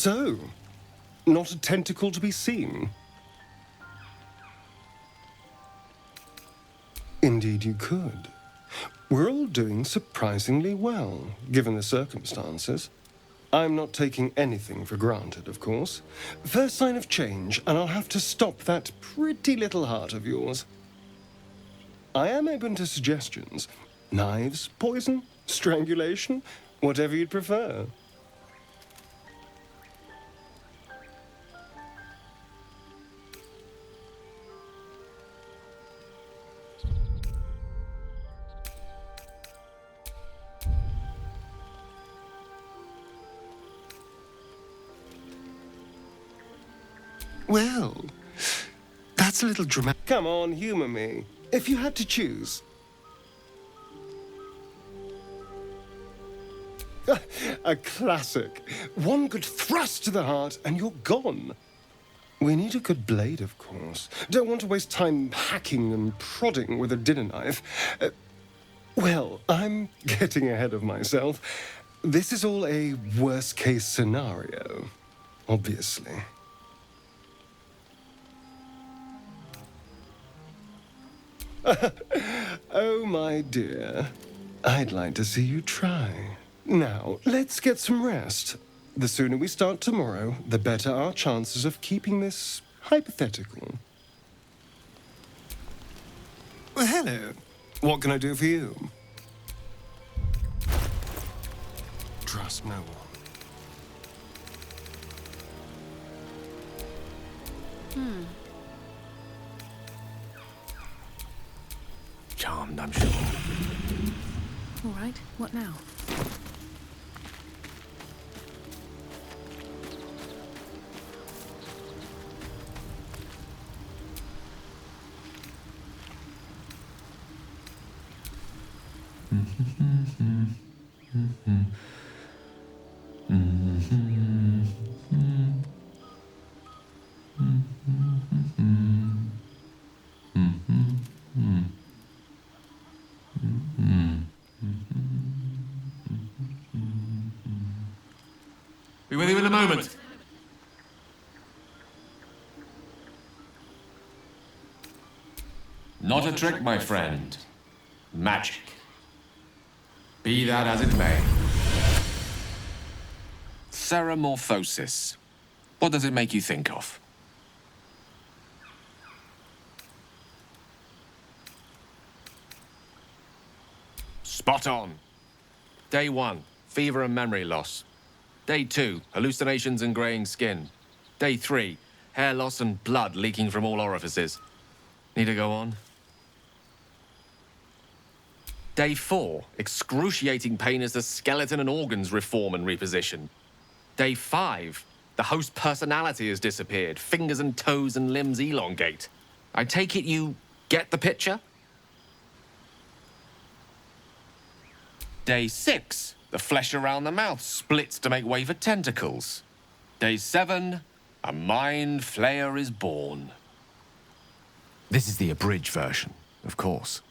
So, not a tentacle to be seen? Indeed you could. We're all doing surprisingly well, given the circumstances. I'm not taking anything for granted, of course. First sign of change, and I'll have to stop that pretty little heart of yours. I am open to suggestions. Knives, poison, strangulation, whatever you'd prefer. Well, that's a little dramatic. Come on, humor me. If you had to choose. A classic. One good thrust to the heart and you're gone. We need a good blade, of course. Don't want to waste time hacking and prodding with a dinner knife. Well, I'm getting ahead of myself. This is all a worst-case scenario, obviously. Oh, my dear. I'd like to see you try. Now, let's get some rest. The sooner we start tomorrow, the better our chances of keeping this hypothetical. Well, hello. What can I do for you? Trust no one. Charmed, I'm sure. All right, what now? Be with you in a moment. Not a trick, my friend. Magic. Be that as it may. Ceramorphosis. What does it make you think of? Spot on. Day 1, fever and memory loss. Day 2, hallucinations and graying skin. Day 3, hair loss and blood leaking from all orifices. Need to go on? Day 4, excruciating pain as the skeleton and organs reform and reposition. Day 5, the host personality has disappeared. Fingers and toes and limbs elongate. I take it you get the picture? Day 6, the flesh around the mouth splits to make way for tentacles. Day 7, a mind flayer is born. This is the abridged version, of course.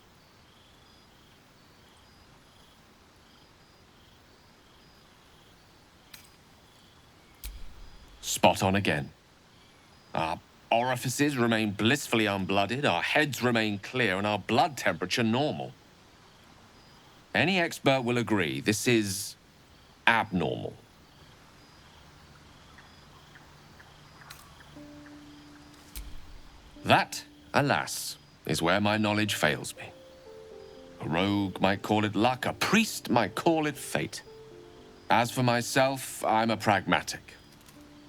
Spot on again. Our orifices remain blissfully unblooded, our heads remain clear, and our blood temperature normal. Any expert will agree this is abnormal. That, alas, is where my knowledge fails me. A rogue might call it luck, a priest might call it fate. As for myself, I'm a pragmatic.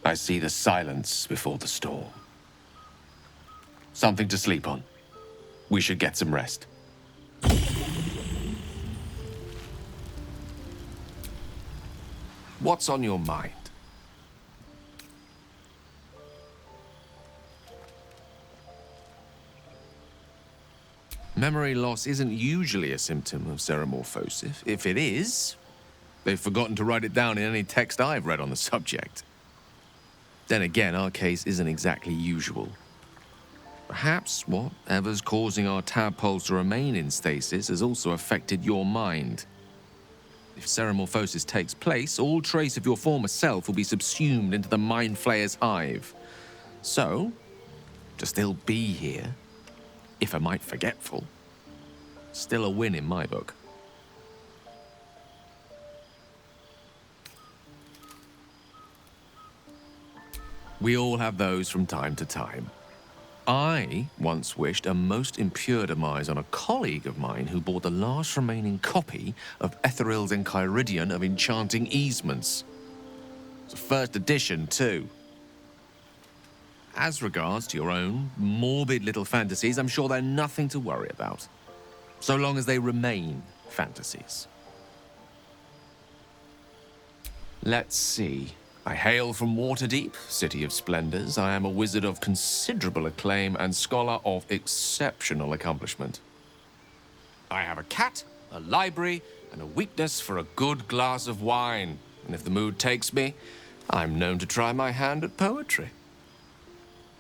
I see the silence before the storm. Something to sleep on. We should get some rest. What's on your mind? Memory loss isn't usually a symptom of ceramorphosis. If it is, they've forgotten to write it down in any text I've read on the subject. Then again, our case isn't exactly usual. Perhaps whatever's causing our tadpoles to remain in stasis has also affected your mind. If Ceremorphosis takes place, all trace of your former self will be subsumed into the Mind Flayer's hive. So, to still be here, if a mite forgetful, still a win in my book. We all have those from time to time. I once wished a most impure demise on a colleague of mine who bought the last remaining copy of Etheril's Enchiridion of Enchanting Easements. It's a first edition, too. As regards to your own morbid little fantasies, I'm sure they're nothing to worry about, so long as they remain fantasies. Let's see. I hail from Waterdeep, City of Splendors. I am a wizard of considerable acclaim and scholar of exceptional accomplishment. I have a cat, a library, and a weakness for a good glass of wine. And if the mood takes me, I'm known to try my hand at poetry.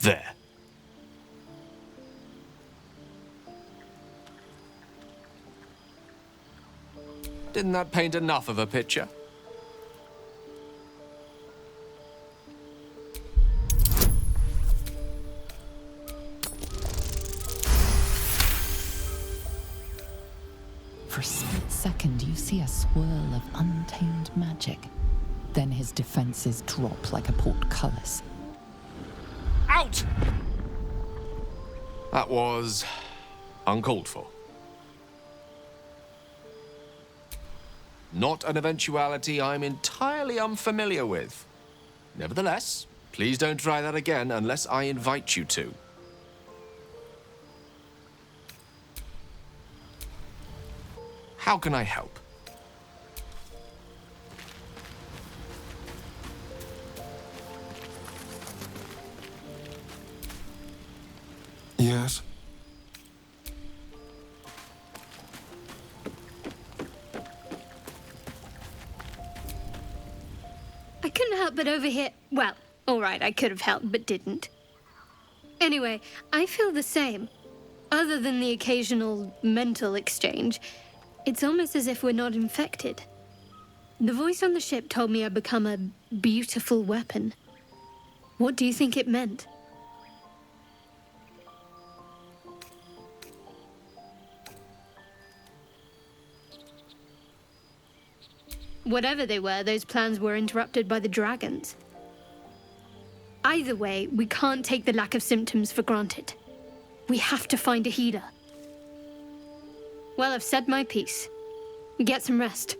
There. Didn't that paint enough of a picture? For a split second, you see a swirl of untamed magic. Then his defenses drop like a portcullis. Out! That was uncalled for. Not an eventuality I'm entirely unfamiliar with. Nevertheless, please don't try that again unless I invite you to. How can I help? Yes? I couldn't help but overhear. Well, all right, I could have helped, but didn't. Anyway, I feel the same. Other than the occasional mental exchange, it's almost as if we're not infected. The voice on the ship told me I'd become a beautiful weapon. What do you think it meant? Whatever they were, those plans were interrupted by the dragons. Either way, we can't take the lack of symptoms for granted. We have to find a healer. Well, I've said my piece. Get some rest.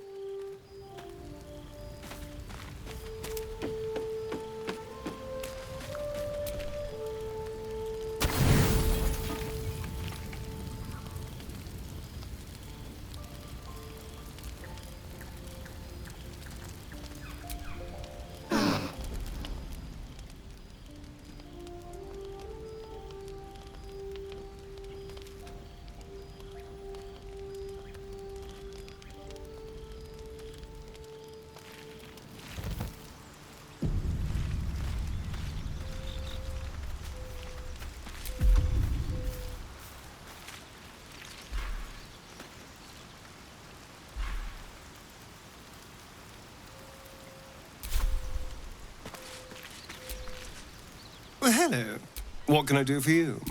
Well, hello. What can I do for you?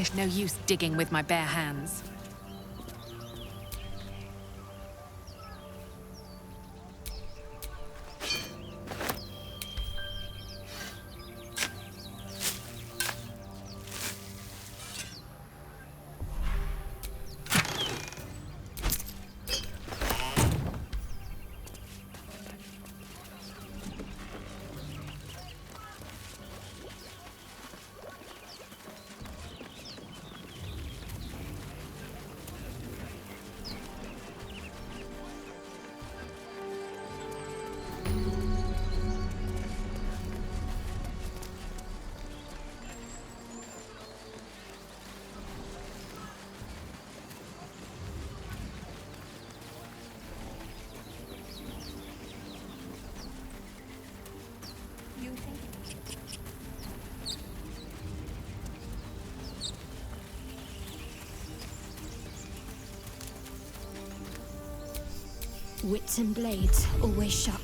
There's no use digging with my bare hands. Wits and blades, always sharp.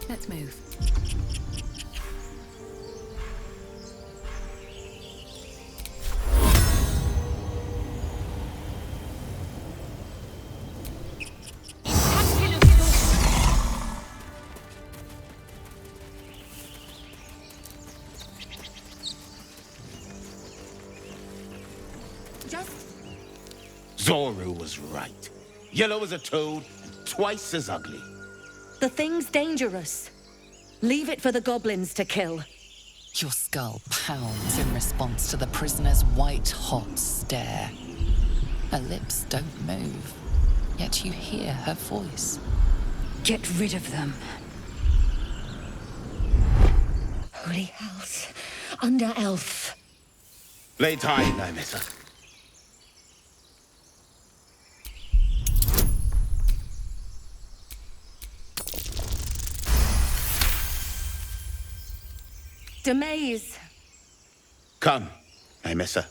Let's move. Zoru was right. Yellow as a toad, and twice as ugly. The thing's dangerous. Leave it for the goblins to kill. Your skull pounds in response to the prisoner's white-hot stare. Her lips don't move, yet you hear her voice. Get rid of them. Holy house. Under elf. Lay tight, Nymissa. Demaze. Come, Nymissa.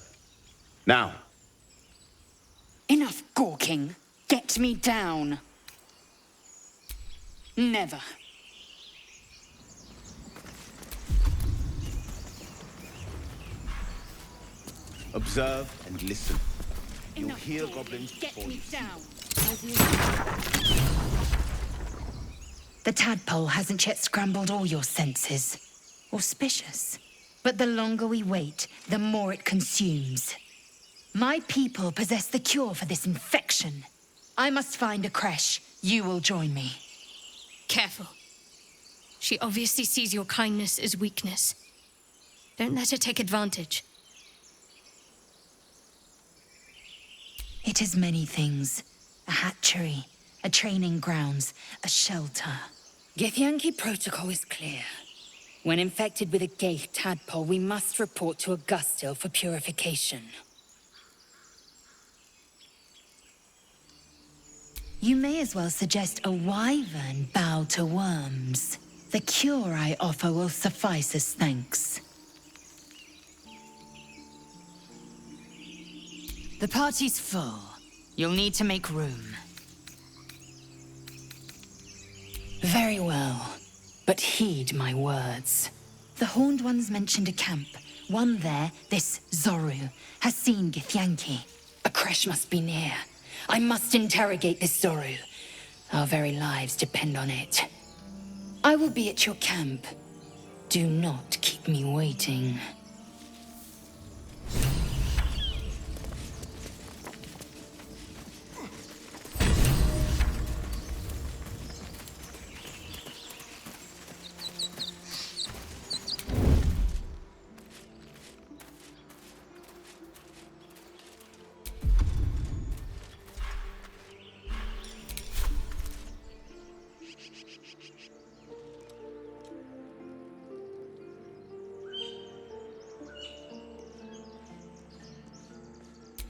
Now. Enough gawking. Get me down. Never. Observe and listen. You'll Enough hear gawking. goblins Get before me you see down. The tadpole hasn't yet scrambled all your senses. Auspicious. But the longer we wait, the more it consumes. My people possess the cure for this infection. I must find a creche. You will join me. Careful. She obviously sees your kindness as weakness. Don't let her take advantage. It is many things. A hatchery, a training grounds, a shelter. Githyanki protocol is clear. When infected with a ghaik tadpole, we must report to Augustil for purification. You may as well suggest a wyvern bow to worms. The cure I offer will suffice as thanks. The party's full. You'll need to make room. Very well. But heed my words. The Horned Ones mentioned a camp. One there, this Zoru, has seen Githyanki. A creche must be near. I must interrogate this Zoru. Our very lives depend on it. I will be at your camp. Do not keep me waiting.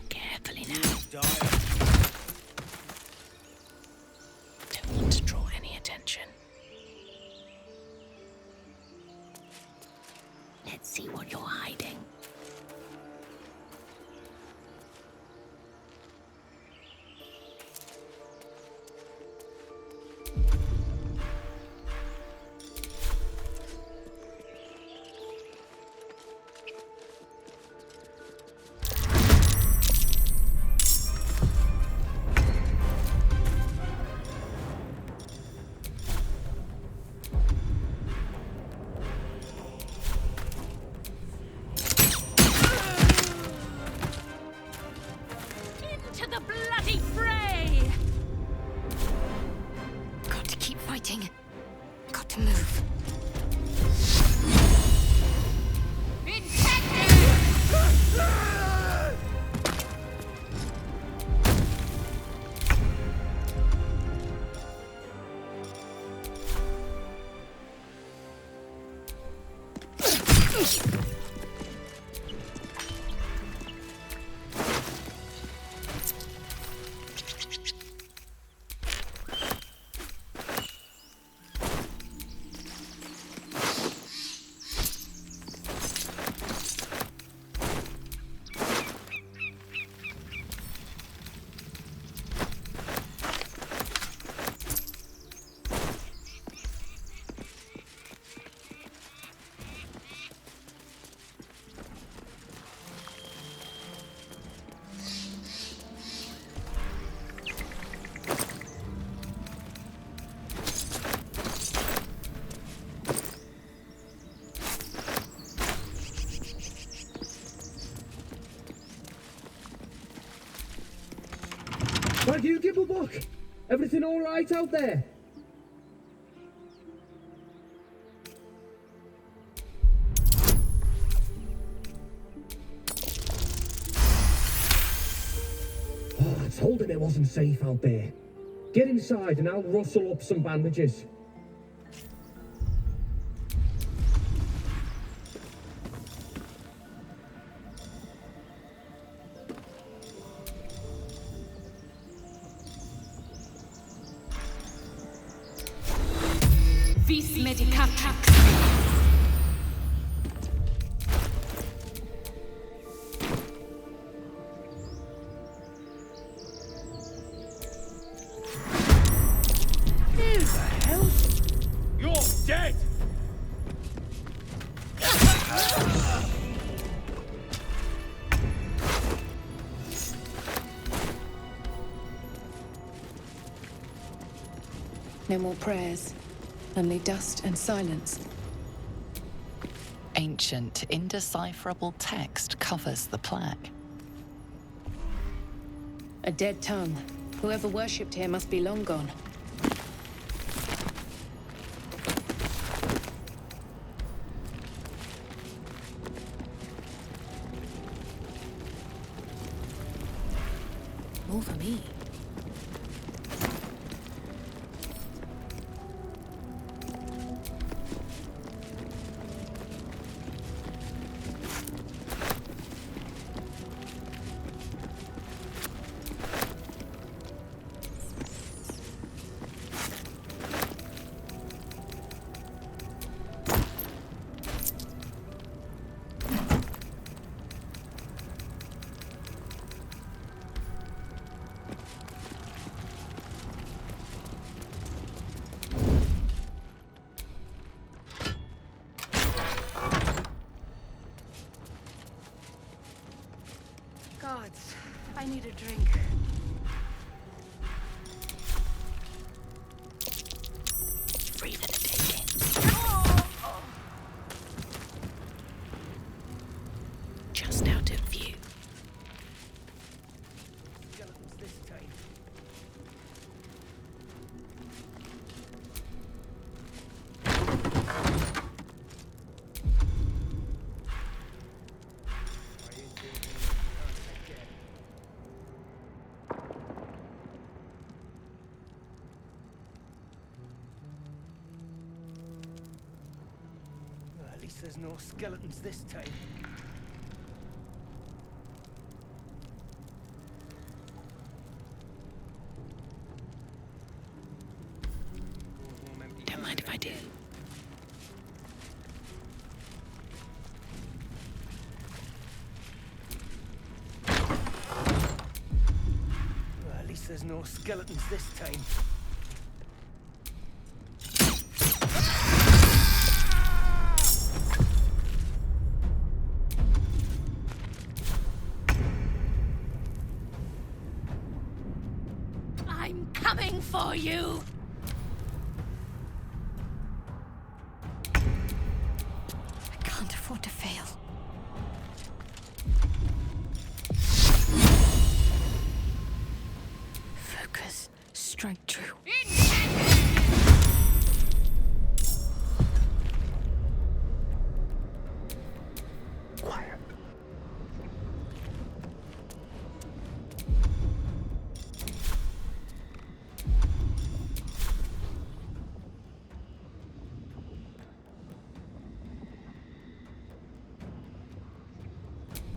Carefully now. Don't want to draw any attention. Let's see what you're hiding. To the bloody fray! Got to keep fighting. Got to move. Thank you, Gibblebuck. Everything all right out there? Oh, I told him it wasn't safe out there. Get inside and I'll rustle up some bandages. Vis medicatrix. Who the hell? You're dead! No more prayers. Only dust and silence. Ancient, indecipherable text covers the plaque. A dead tongue. Whoever worshipped here must be long gone. More for me. Gods, I need a drink. Free for the taking. Just out of view. Skeletons this time. Well, at least there's no skeletons this time. Don't mind if I do. Well, at least there's no skeletons this time. I'm coming for you! I can't afford to fail. Focus. Strike true. Quiet.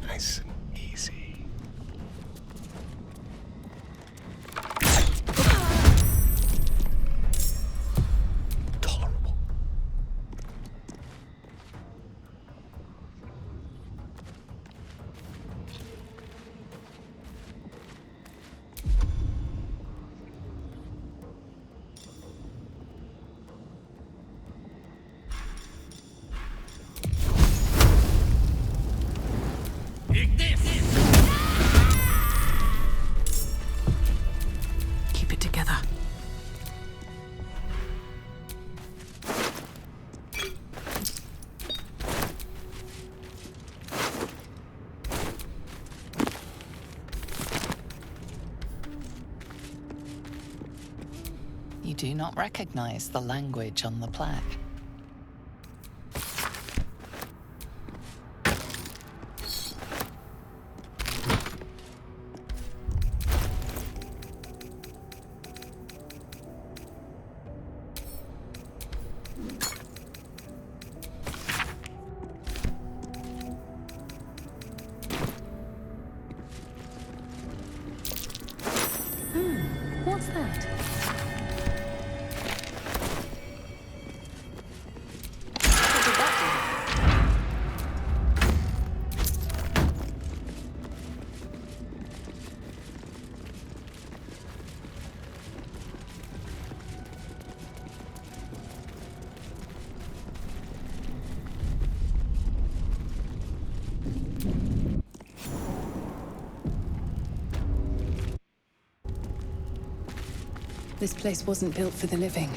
Nice and easy. You do not recognize the language on the plaque. What's that? What did that This place wasn't built for the living.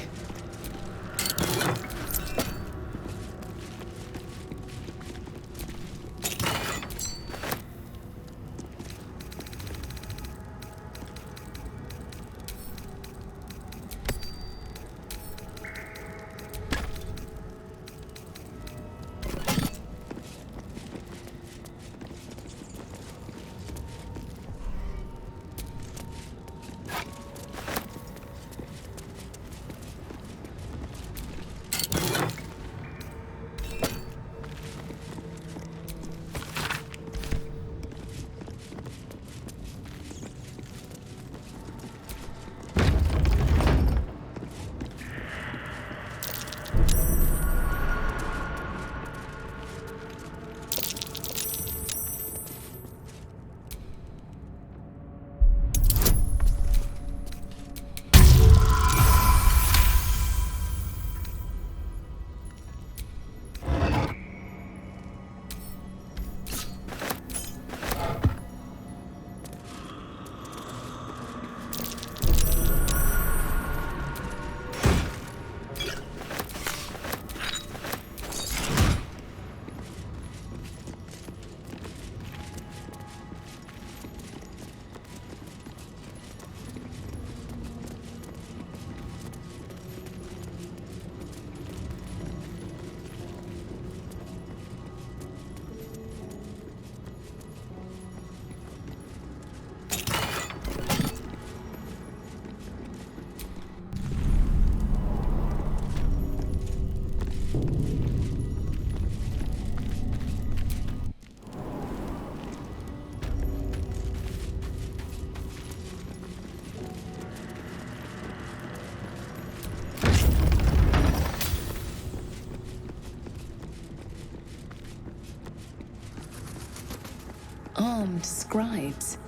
Armed scribes.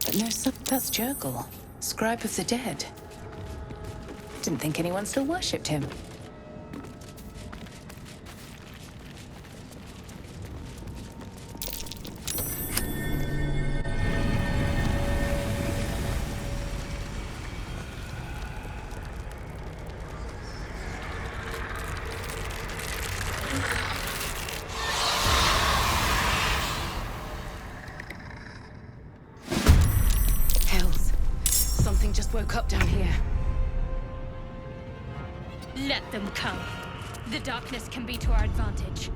But no, that's Jurgle, scribe of the dead. Didn't think anyone still worshipped him. Hells. Something just woke up down here. Let them come. The darkness can be to our advantage.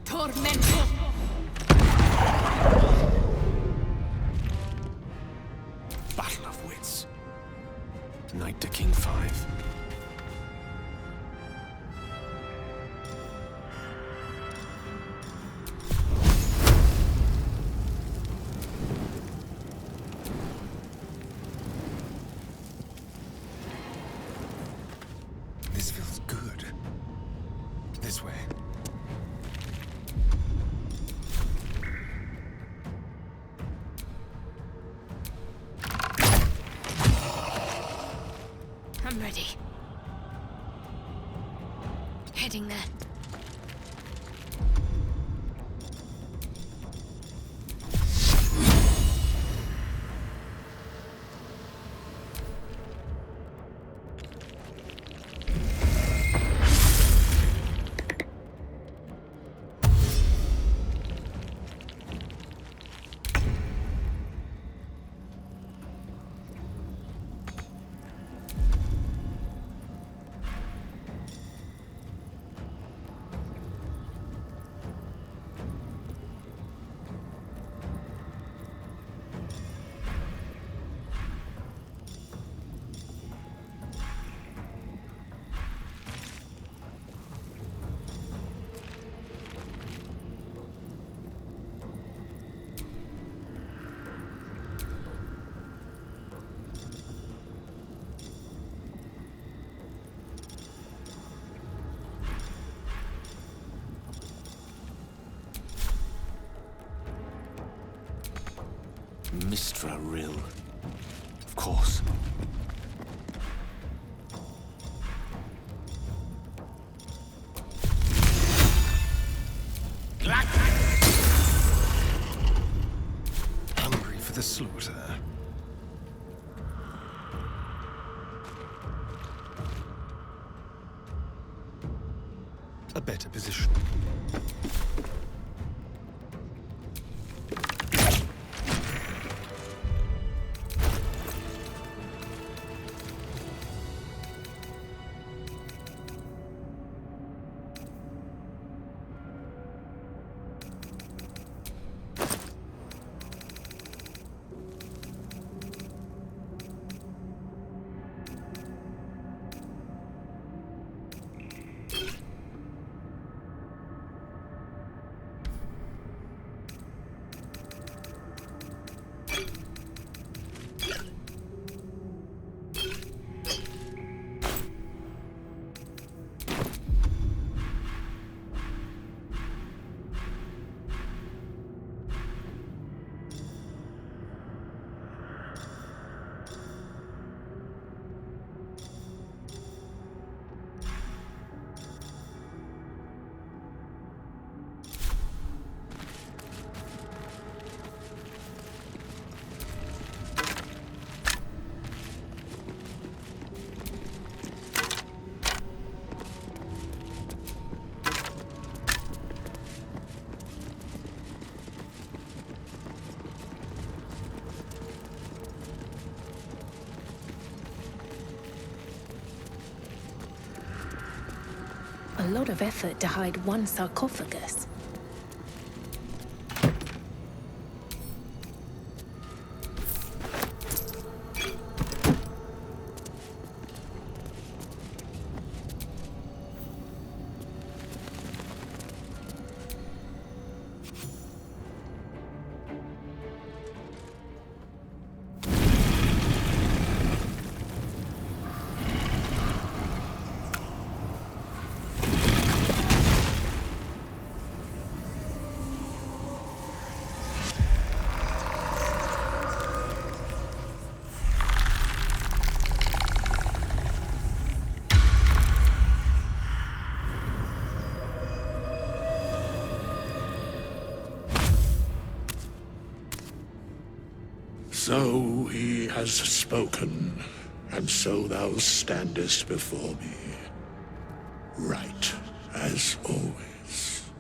Tormento! Battle of wits. Knight to King 5. This feels good. This way. heading there. Mistra Rill. Of course. Hungry for the slaughter. A better position. A lot of effort to hide one sarcophagus. So he has spoken, and so thou standest before me, right as always.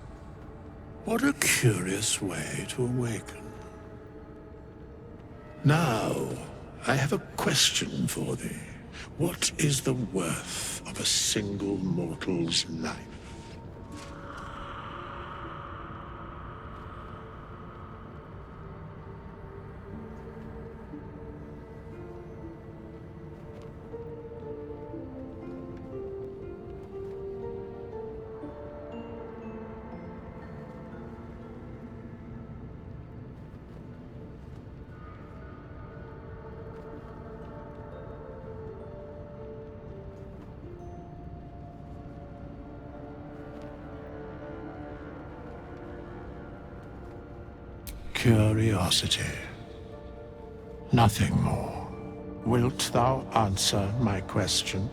What a curious way to awaken. Now, I have a question for thee. What is the worth of a single mortal's life? Curiosity. Nothing more. Wilt thou answer my question?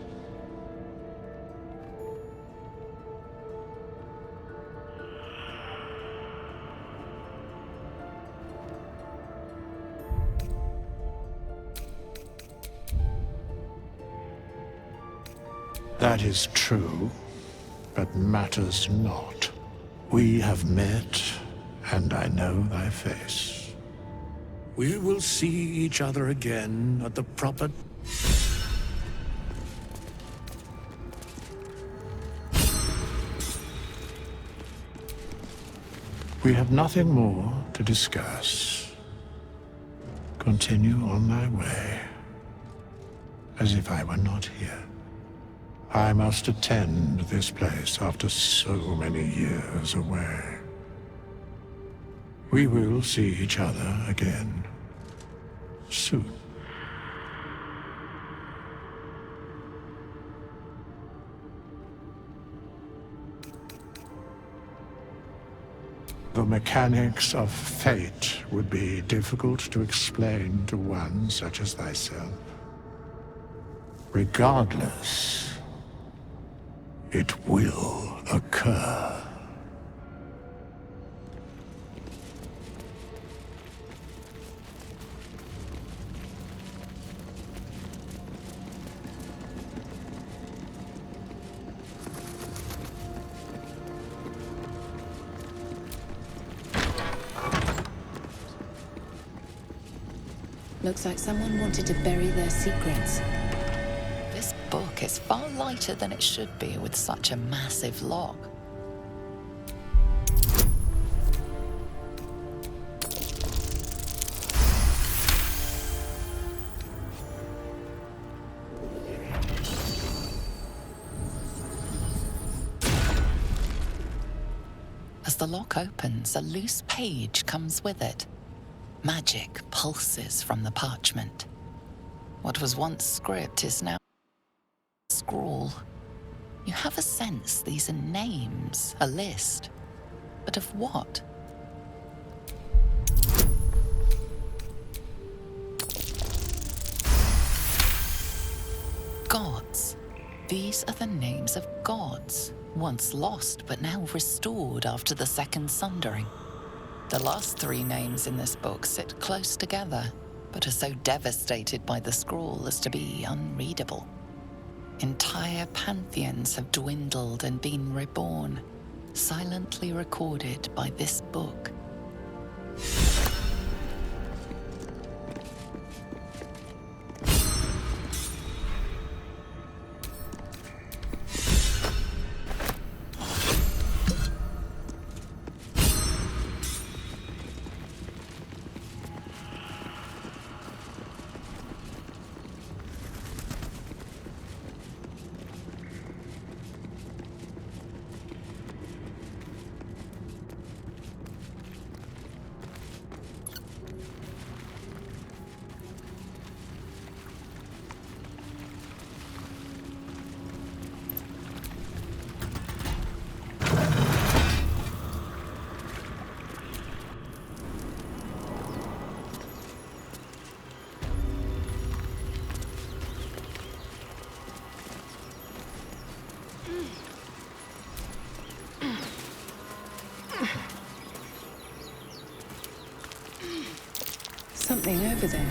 That is true, but matters not. We have met, and I know thy face. We will see each other again at the proper... We have nothing more to discuss. Continue on thy way, as if I were not here. I must attend this place after so many years away. We will see each other again soon. The mechanics of fate would be difficult to explain to one such as thyself. Regardless, it will occur. Looks like someone wanted to bury their secrets. This book is far lighter than it should be with such a massive log. As the lock opens, a loose page comes with it. Magic pulses from the parchment. What was once script is now scrawl. You have a sense these are names, a list. But of what? Gods. These are the names of gods, once lost but now restored after the Second Sundering. The last three names in this book sit close together, but are so devastated by the scrawl as to be unreadable. Entire pantheons have dwindled and been reborn, silently recorded by this book. Something over there.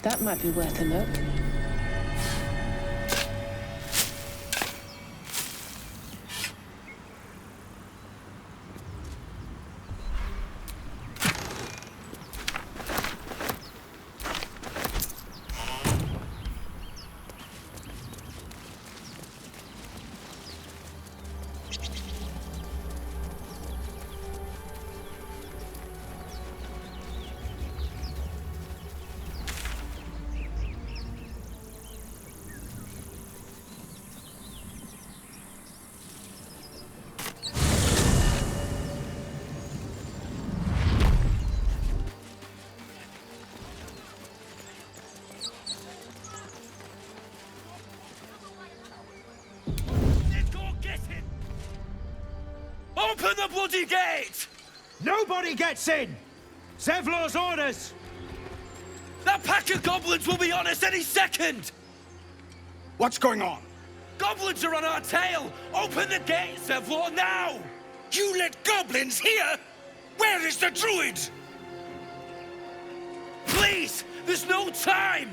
That might be worth a look. Open the bloody gate! Nobody gets in! Zevlor's orders! That pack of goblins will be on us any second! What's going on? Goblins are on our tail! Open the gates, Evlor, now! You let goblins here? Where is the druid? Please! There's no time!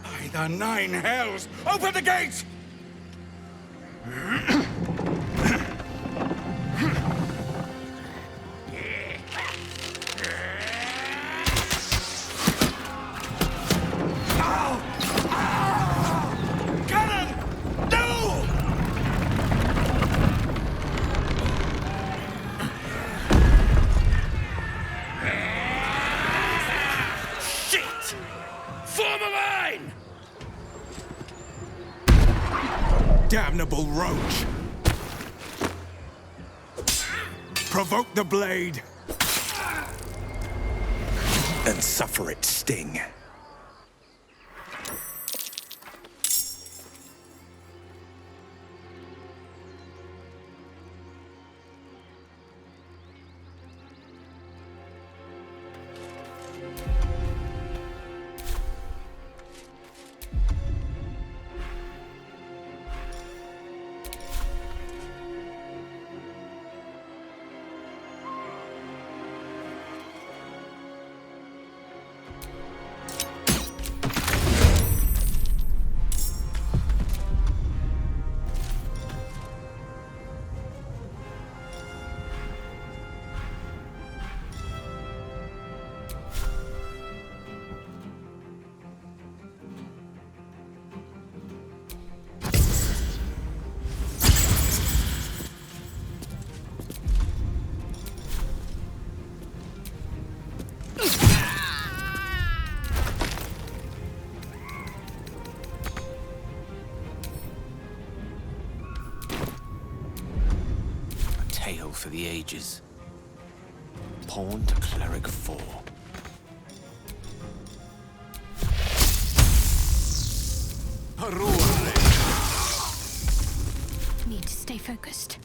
By the nine hells! Open the gates! Damnable roach! Provoke the blade! And suffer its sting. For the ages. Pawn to cleric 4. Need to stay focused.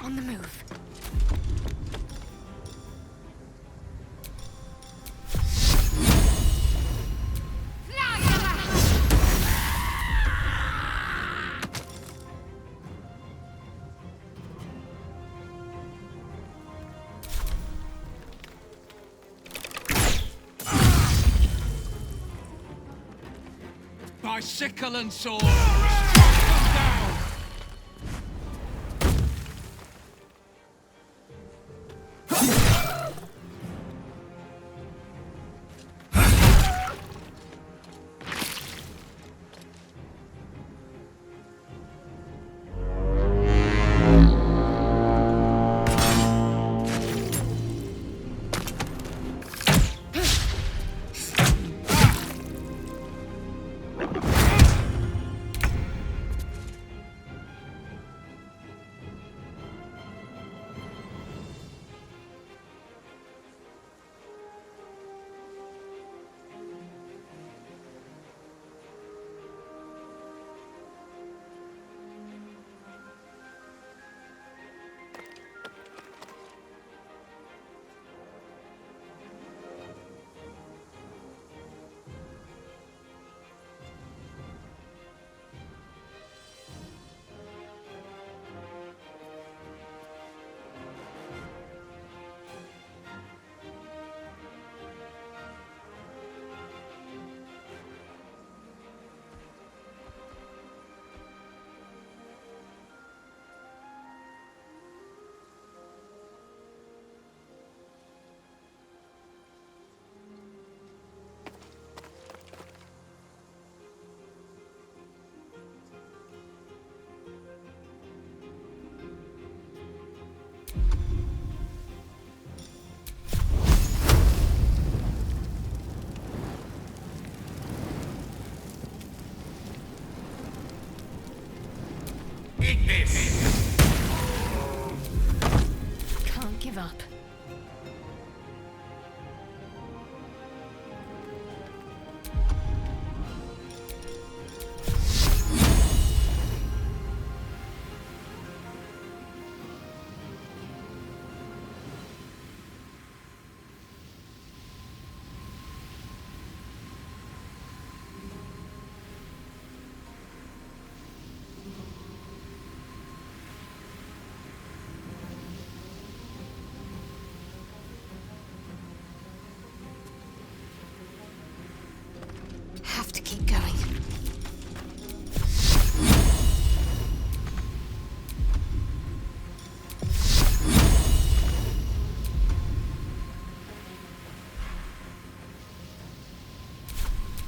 On the move. By sickle and sword! Strike them down!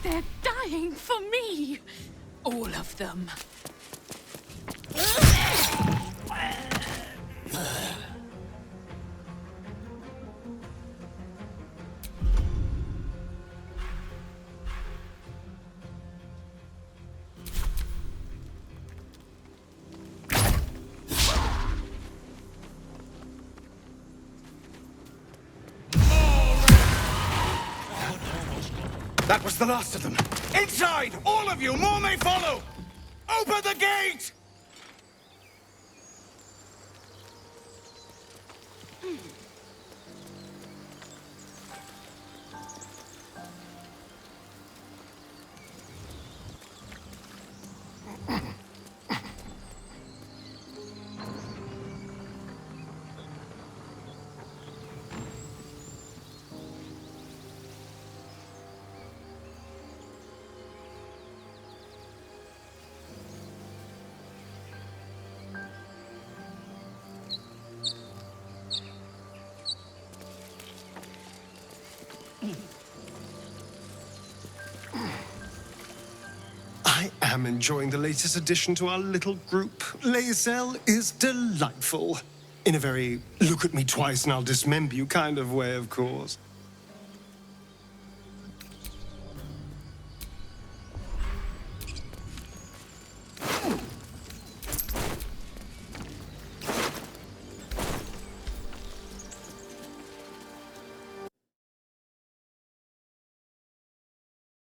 They're dying for me. All of them. That was the last of them. Inside! All of you! More may follow! Open the gate! I am enjoying the latest addition to our little group. Lae'zel is delightful. In a very look at me twice and I'll dismember you kind of way, of course.